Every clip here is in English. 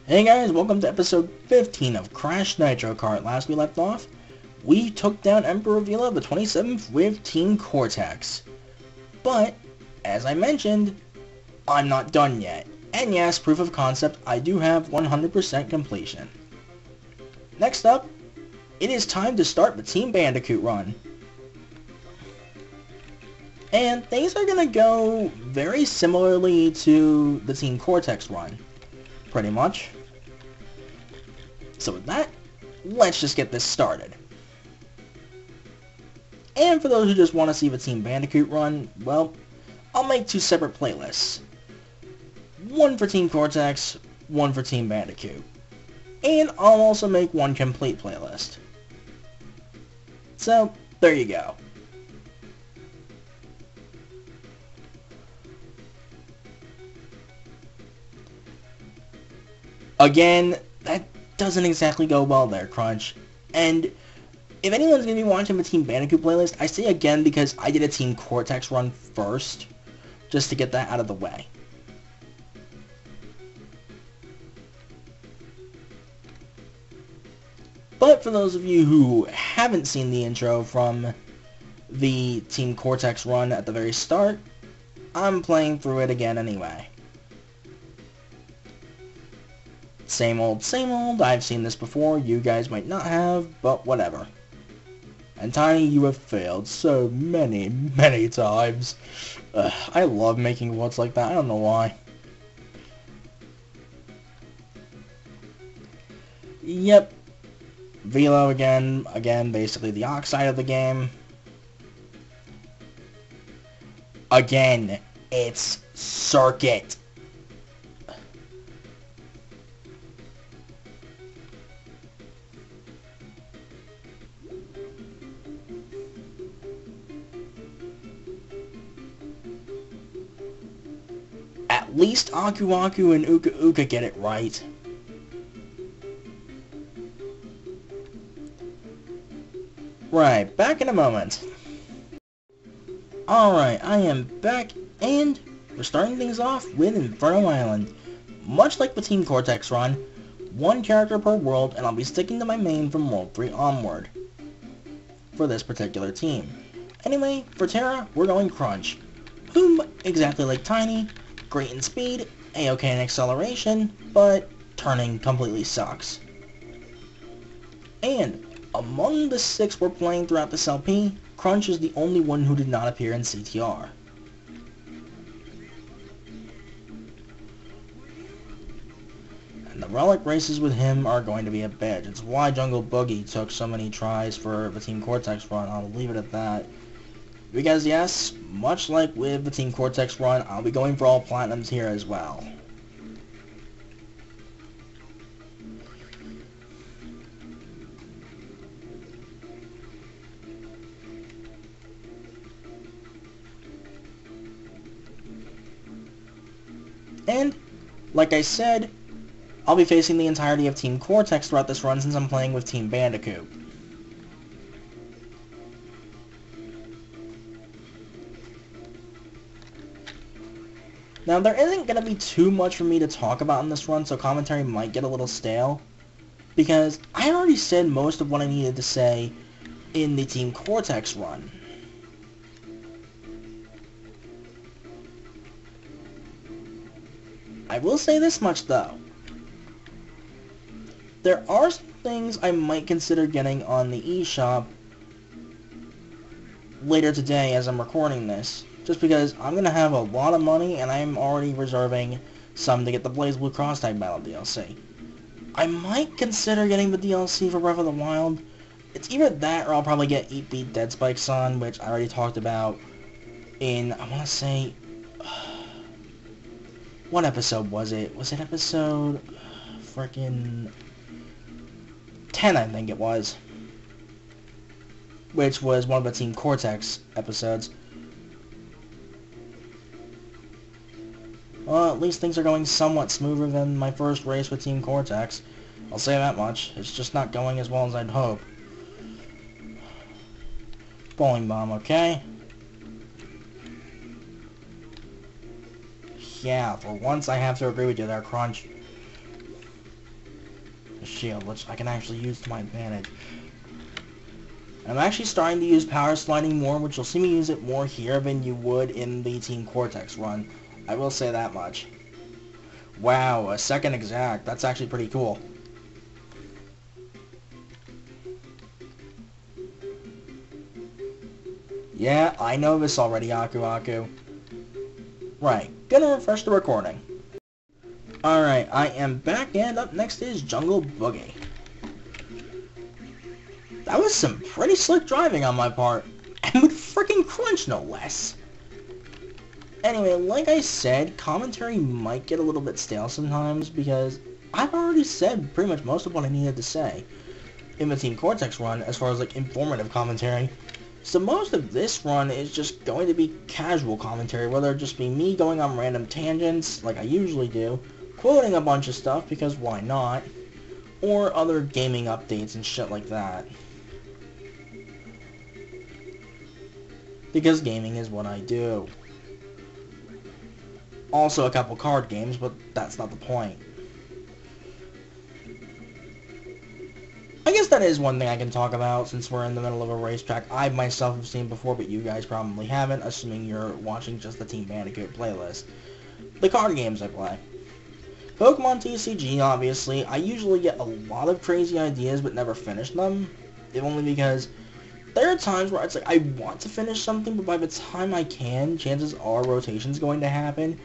Hey guys, welcome to episode 15 of Crash Nitro Kart. Last we left off, we took down Emperor Vila the 27th with Team Cortex. But, as I mentioned, I'm not done yet. And yes, proof of concept, I do have 100% completion. Next up, it is time to start the Team Bandicoot run. And things are going to go very similarly to the Team Cortex run. Pretty much. So with that, let's just get this started. And for those who just want to see the Team Bandicoot run, well, I'll make two separate playlists. One for Team Cortex, one for Team Bandicoot. And I'll also make one complete playlist. So, there you go. Again, that doesn't exactly go well there, Crunch. And if anyone's going to be watching the Team Bandicoot playlist, I say again because I did a Team Cortex run first, just to get that out of the way. But for those of you who haven't seen the intro from the Team Cortex run at the very start, I'm playing through it again anyway. Same old, I've seen this before, you guys might not have, but whatever. And Tiny, you have failed so many times. I love making what's like that, I don't know why. Yep. Velo again, basically the oxide of the game. Again, it's Circuit. At least Aku Aku and Uka Uka get it right. Right, back in a moment. Alright, I am back, and we're starting things off with Infernal Island. Much like the Team Cortex run, one character per world, and I'll be sticking to my main from World 3 onward for this particular team. Anyway, for Terra, we're going Crunch, whom, exactly like Tiny, great in speed, A-OK in acceleration, but turning completely sucks. And among the 6 we're playing throughout this LP, Crunch is the only one who did not appear in CTR. And the relic races with him are going to be a bitch. It's why Jungle Boogie took so many tries for the Team Cortex run, I'll leave it at that. Because yes, much like with the Team Cortex run, I'll be going for all platinums here as well. And, like I said, I'll be facing the entirety of Team Cortex throughout this run since I'm playing with Team Bandicoot. Now, there isn't going to be too much for me to talk about in this run, so commentary might get a little stale, because I already said most of what I needed to say in the Team Cortex run. I will say this much, though. There are some things I might consider getting on the eShop later today as I'm recording this. Just because I'm going to have a lot of money and I'm already reserving some to get the Blaze Blue Cross Tag Battle DLC. I might consider getting the DLC for Breath of the Wild. It's either that or I'll probably get Eat Beat Dead Spike Sun, which I already talked about in, I want to say, what episode was it? Was it episode frickin' 10, I think it was. Which was one of the Team Cortex episodes. Well, at least things are going somewhat smoother than my first race with Team Cortex. I'll say that much. It's just not going as well as I'd hope. Bowling bomb, okay? Yeah, for once I have to agree with you there, Crunch. a shield, which I can actually use to my advantage. I'm actually starting to use power sliding more, which you'll see me use it more here than you would in the Team Cortex run. I will say that much. Wow, a second exact. That's actually pretty cool. Yeah, I know this already, Aku Aku. Right, gonna refresh the recording. Alright, I am back, and up next is Jungle Boogie. That was some pretty slick driving on my part, and with freaking crunch no less. Anyway, like I said, commentary might get a little bit stale sometimes because I've already said pretty much most of what I needed to say in the Team Cortex run as far as like informative commentary. So most of this run is just going to be casual commentary, whether it just be me going on random tangents like I usually do, quoting a bunch of stuff because why not, or other gaming updates and shit like that. Because gaming is what I do. Also a couple card games, but that's not the point. I guess that is one thing I can talk about since we're in the middle of a racetrack I myself have seen before, but you guys probably haven't, assuming you're watching just the Team Bandicoot playlist. The card games I play. Pokemon TCG, obviously. I usually get a lot of crazy ideas but never finish them, if only because there are times where it's like I want to finish something, but by the time I can, chances are rotation's going to happen.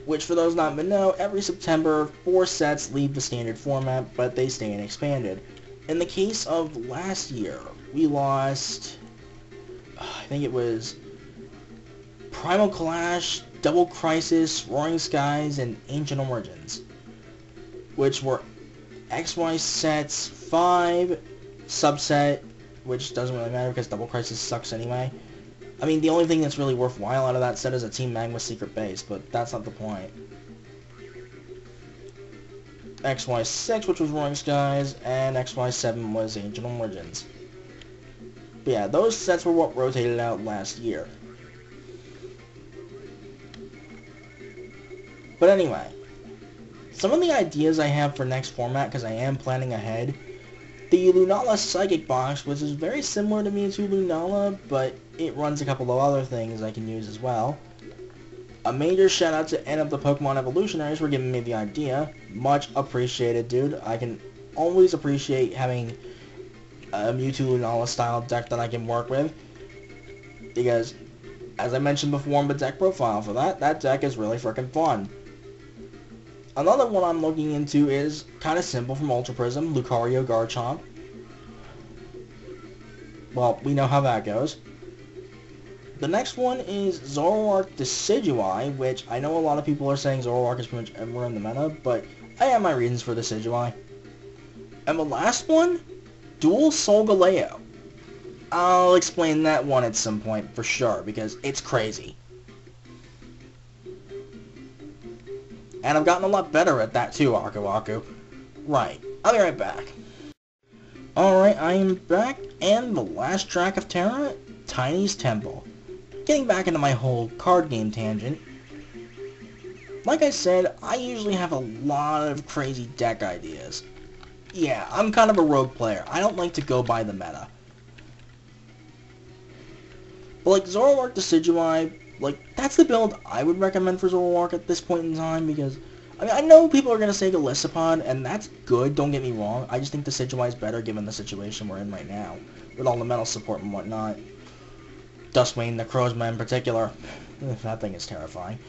Which, for those not know, every September, 4 sets leave the standard format, but they stay in expanded. In the case of last year, we lost, I think it was Primal Clash, Double Crisis, Roaring Skies, and Ancient Origins, which were XY sets 5, subset, which doesn't really matter because Double Crisis sucks anyway. I mean, the only thing that's really worthwhile out of that set is a Team Magma Secret Base, but that's not the point. XY6, which was Roaring Skies, and XY7 was Ancient Origins. But yeah, those sets were what rotated out last year. But anyway, some of the ideas I have for next format, because I am planning ahead, the Lunala Psychic Box, which is very similar to Mewtwo Lunala, but it runs a couple of other things I can use as well. A major shout out to N of the Pokemon Evolutionaries for giving me the idea. Much appreciated, dude. I can always appreciate having a Mewtwo Lunala style deck that I can work with. Because, as I mentioned before in the deck profile for that deck is really freaking fun. Another one I'm looking into is kind of simple from Ultra Prism, Lucario Garchomp. Well, we know how that goes. The next one is Zoroark Decidueye, which I know a lot of people are saying Zoroark is pretty much everywhere in the meta, but I have my reasons for Decidueye. And the last one, Dual Solgaleo. I'll explain that one at some point for sure, because it's crazy. And I've gotten a lot better at that too, Aku Aku. Right, I'll be right back. Alright, I am back, and the last track of Terra, Tiny's Temple. Getting back into my whole card game tangent. Like I said, I usually have a lot of crazy deck ideas. Yeah, I'm kind of a rogue player. I don't like to go by the meta. But like Zoroark Decidueye, like, that's the build I would recommend for Zoroark at this point in time, because, I mean, I know people are going to say Golisopod, and that's good, don't get me wrong. I just think Decidueye is better given the situation we're in right now, with all the metal support and whatnot. Dustwing, Necrozma in particular. That thing is terrifying.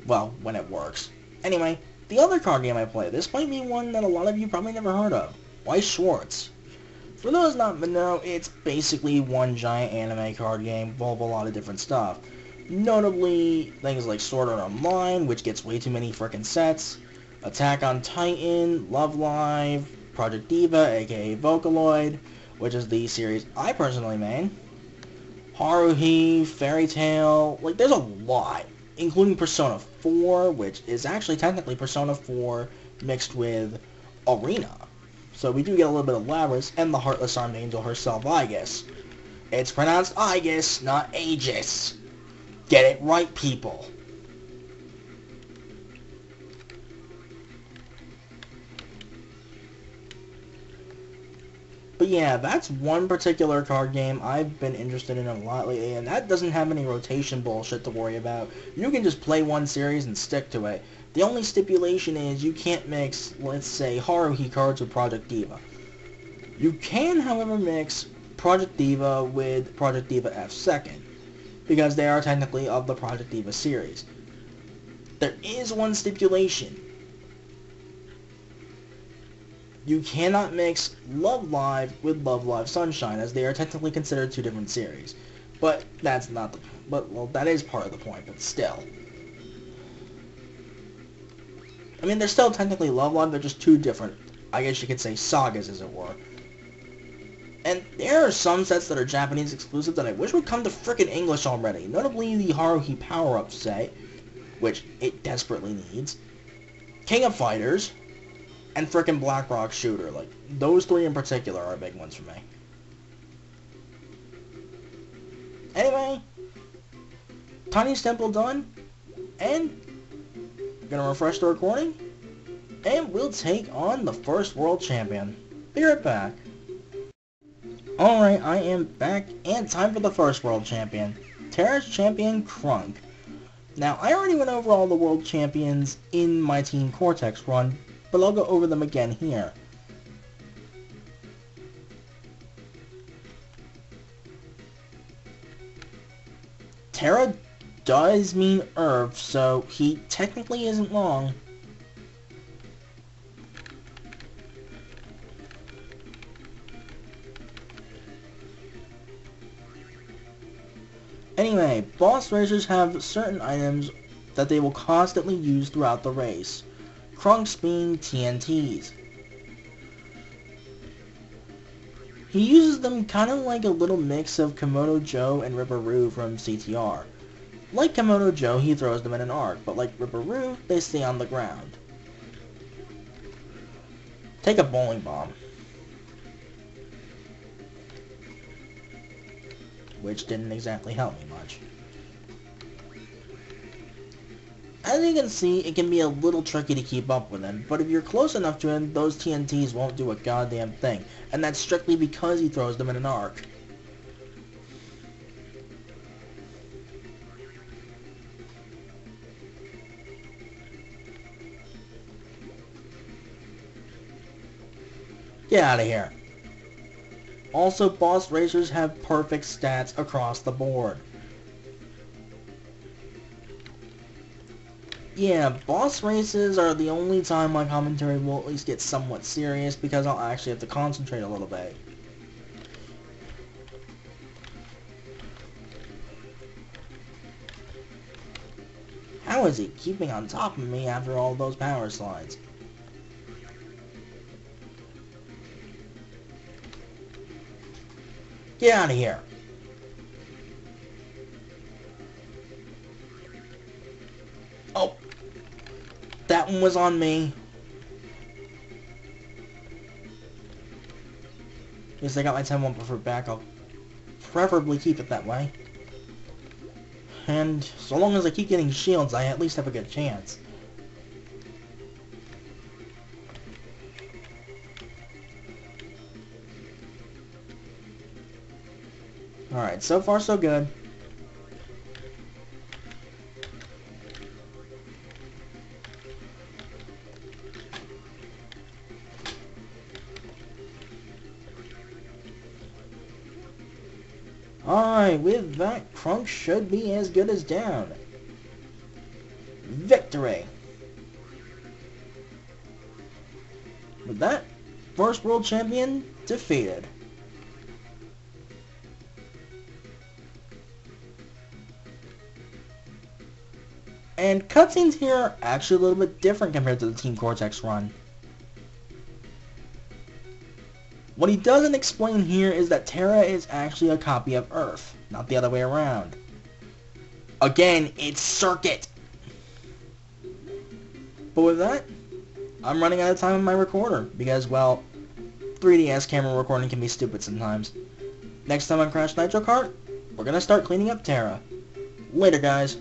Well, when it works. Anyway, the other card game I play, this might be one that a lot of you probably never heard of. Weiss Schwarz. For those not know, it's basically one giant anime card game full of a lot of different stuff. Notably, things like Sword Art Online, which gets way too many frickin' sets, Attack on Titan, Love Live, Project Diva, aka Vocaloid, which is the series I personally main, Haruhi, Fairy Tail, like there's a lot, including Persona 4, which is actually technically Persona 4 mixed with Arena. So we do get a little bit of Lapras and the Heartless Armed Angel herself, Aegis. It's pronounced Aegis, not Aegis. Get it right, people. But yeah, that's one particular card game I've been interested in a lot lately, and that doesn't have any rotation bullshit to worry about. You can just play one series and stick to it. The only stipulation is you can't mix, let's say, Haruhi cards with Project Diva. You can, however, mix Project Diva with Project Diva F second, because they are technically of the Project Diva series. There is one stipulation. You cannot mix Love Live with Love Live Sunshine, as they are technically considered two different series. But that's not the... well, that is part of the point, but still. I mean, they're still technically Love Live, they're just two different, I guess you could say, sagas, as it were. And there are some sets that are Japanese exclusive that I wish would come to frickin' English already. Notably the Haruhi Power-Up set, which it desperately needs. King of Fighters, and frickin' Blackrock Shooter. Like, those three in particular are big ones for me. Anyway, Tiny's Temple done, and I'm gonna refresh the recording, and we'll take on the first world champion. Be right back. Alright, I am back, and time for the first world champion. Terra's champion, Krunk. Now, I already went over all the world champions in my Team Cortex run, but I'll go over them again here. Terra does mean Earth, so he technically isn't wrong. Anyway, boss racers have certain items that they will constantly use throughout the race. Krunks being TNTs. He uses them kind of like a little mix of Komodo Joe and Ripperoo from CTR. Like Komodo Joe, he throws them in an arc, but like Ripperoo, they stay on the ground. Take a bowling bomb. Which didn't exactly help me much. As you can see, it can be a little tricky to keep up with him, but if you're close enough to him, those TNTs won't do a goddamn thing, and that's strictly because he throws them in an arc. Get out of here. Also, boss racers have perfect stats across the board. Yeah, boss races are the only time my commentary will at least get somewhat serious, because I'll actually have to concentrate a little bit. How is he keeping on top of me after all those power slides? Get out of here. Oh, that one was on me. At least I got my 10-1 preferred back. I'll preferably keep it that way. And so long as I keep getting shields, I at least have a good chance. Alright, so far so good. Alright, with that, Krunk should be as good as down. Victory! With that, first world champion defeated. And cutscenes here are actually a little bit different compared to the Team Cortex run. What he doesn't explain here is that Terra is actually a copy of Earth, not the other way around. Again, it's Circuit! But with that, I'm running out of time on my recorder, because, well, 3DS camera recording can be stupid sometimes. Next time on Crash Nitro Kart, we're gonna start cleaning up Terra. Later, guys.